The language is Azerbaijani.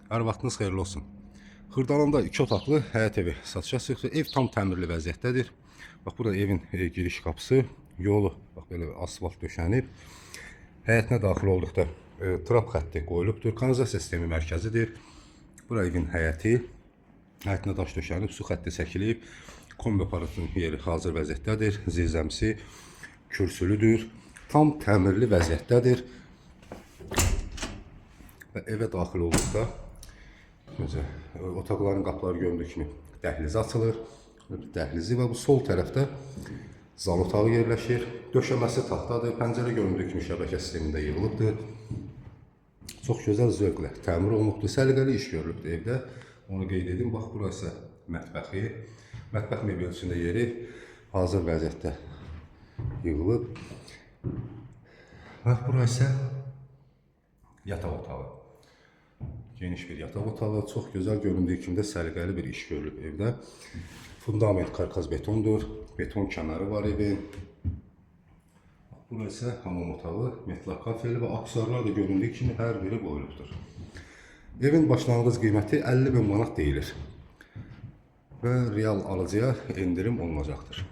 Hər vaxtınız xeyirli olsun. Xırdalanda 2 otaqlı həyət evi satışa çıxdı. Ev tam təmirli vəziyyətdədir. Bax, burada evin giriş qapısı, yolu bax belə asfalt döşənib. Həyətinə daxil olduqda trap xətti qoyulubdur. Kanalizasiya sistemi mərkəzidir. Bura evin həyəti. Həyətinə daş döşənib, su xətti çəkilib. Kombi aparatının yeri hazır vəziyyətdədir. Zirzəmisi kürsülüdür. Tam təmirli vəziyyətdədir. Və evə daxil olduqda otaqların qapıları göründüyü kimi dəhliz açılır. Dəhlizi və bu sol tərəfdə zal otağı yerləşir. Döşəməsi taxtadır. Pəncərə göründüyü kimi şəbəkə sistemində yığılıbdır. Çox gözəl zövqlə təmir olunubdur. Səliqəli iş görülübdür evdə. Onu qeyd edim. Bax, burası mətbəxi. Mətbəx mebelçində yeri hazır vəziyyətdə yığılıb. Bax, burası yataq otağı. Geniş bir yataq otağı, çox gözəl göründüyü kimi də səliqəli bir iş görülüb evdə. Fundament karkaz betondur, beton kənarı var evin. Burası isə hamam otağı, metal kafeli və aksesuarlar da göründüyü kimi hər biri qoyulubdur. Evin başlanğıc qiyməti 50.000 manat deyilir və real alıcıya endirim olunacaqdır.